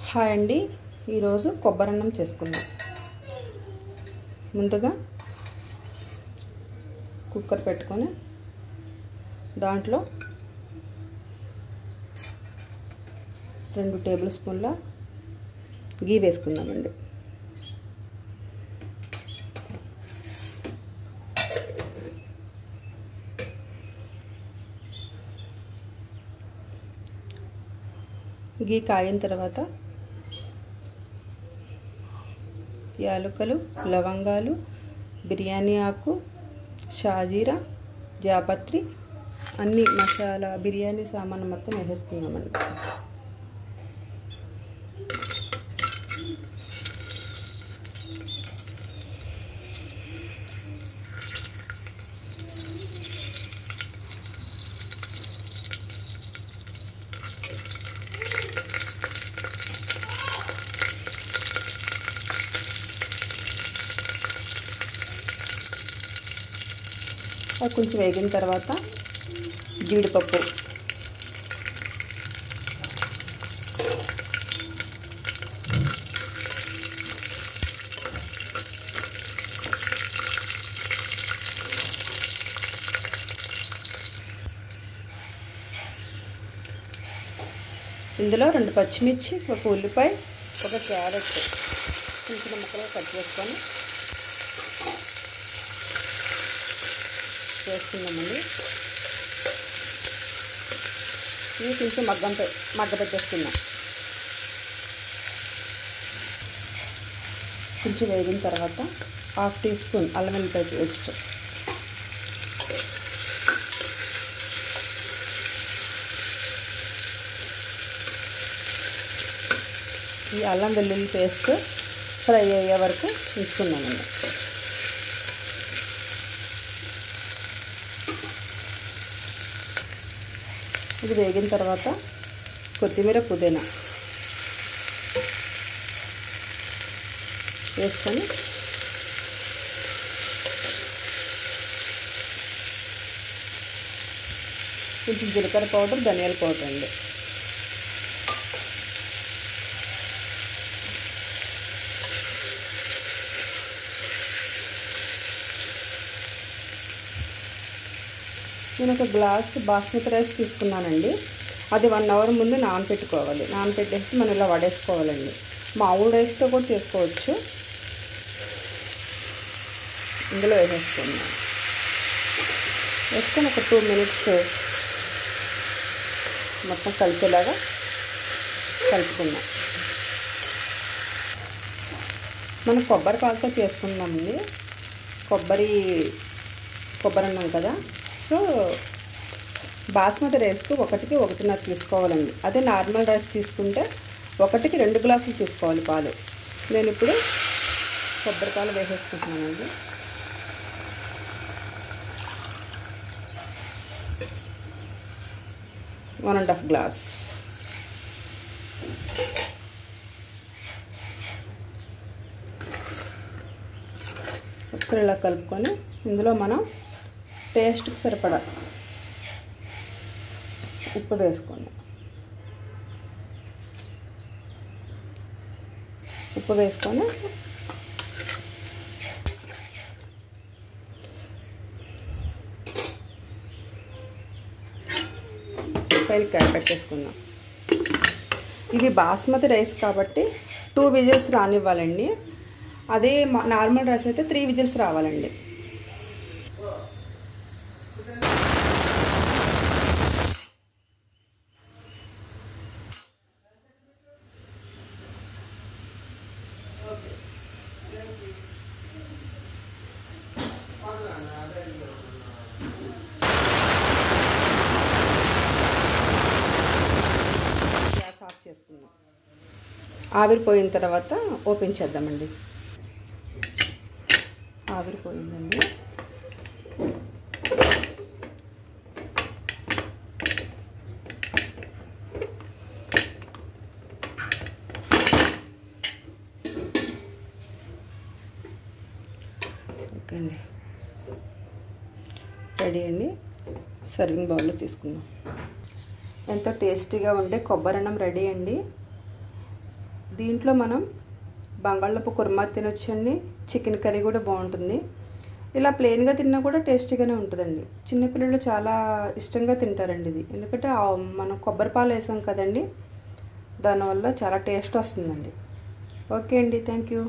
Hi అండి, ఈరోజు కొబ్బరన్నం చేసుకుందాం. ముందుగా కుక్కర్ పెట్టుకొని దాంట్లో 2 టేబుల్ స్పూన్ల గీ వేసుకుందామండి. గీ కాగిన తర్వాత యాలకులు, లవంగాలు, బిర్యానీ ఆకు, షాజీరా, జాపత్రి అన్ని మసాలా బిర్యానీ సామాను మొత్తం వేసేసుకుందామండి. అది కొంచెం వేగిన తర్వాత జీడిపప్పు, ఇందులో 2 పచ్చిమిర్చి, 1 ఉల్లిపాయ, 1 క్యారెట్ చిన్న చిన్న ముక్కలుగా కట్ చేసుకొని వేసుకుందామండి. ఇవి కొంచెం మగ్గపెట్టేసుకుందాం. కొంచెం వేగిన తర్వాత 1/2 టీ స్పూన్ అల్లం వెల్లుల్లి పేస్ట్, ఈ అల్లం వెల్లుల్లి పేస్ట్ ఫ్రై అయ్యే వరకు ఉంచుకుందామండి. ఇది వేగిన తర్వాత కొత్తిమీర, పుదీనా వేసుకొని కొంచెం జీలకర్ర పౌడర్, ధనియాల పౌడర్ అండి. నేను 1 గ్లాసు బాస్మతి రైస్ తీసుకున్నానండి. అది 1 అవర్ ముందు నానబెట్టుకోవాలి. నానబెట్టేసి మనం ఇలా వడేసుకోవాలండి. మామూలు రైస్తో కూడా చేసుకోవచ్చు. ఇందులో వేసేసుకున్నాం. వేసుకొని ఒక 2 మినిట్స్ మొత్తం కలిసేలాగా కలుపుకుందాం. మనం కొబ్బరి పాలతో చేసుకుందామండి. కొబ్బరి అన్నం కదా, సో బాస్మతి రైస్కి 1కి 1.5 తీసుకోవాలండి. అదే నార్మల్ రైస్ తీసుకుంటే 1కి 2 గ్లాసులు తీసుకోవాలి పాలు. నేను ఇప్పుడు కొబ్బరి పాలు వేసేసుకుంటున్నానండి. One and half glass. ఒకసారి ఇలా కలుపుకొని ఇందులో మనం టేస్ట్కి సరిపడా ఉప్పు వేసుకొని పైన కాయ పెట్టేసుకుందాం. ఇది బాస్మతి రైస్ కాబట్టి 2 విజిల్స్ రానివ్వాలండి. అదే నార్మల్ రైస్ అయితే 3 విజిల్స్ రావాలండి. గ్యాస్ ఆఫ్ చేసుకుందాం. ఆవిరిపోయిన తర్వాత ఓపెన్ చేద్దామండి. ఆవిరిపోయిందండి. ఓకే అండి, రెడీ అండి. సర్వింగ్ బౌల్లో తీసుకుందాం. ఎంతో టేస్టీగా ఉండే కొబ్బరి అన్నం రెడీ అండి. దీంట్లో మనం బంగాళదుంప కుర్మా తినొచ్చండి, చికెన్ కర్రీ కూడా బాగుంటుంది. ఇలా ప్లెయిన్గా తిన్నా కూడా టేస్టీగానే ఉంటుందండి. చిన్నపిల్లలు చాలా ఇష్టంగా తింటారండి ఇది, ఎందుకంటే మనం కొబ్బరి పాలు వేసాం కదండి, దానివల్ల చాలా టేస్ట్ వస్తుందండి. ఓకే అండి, థ్యాంక్ యూ.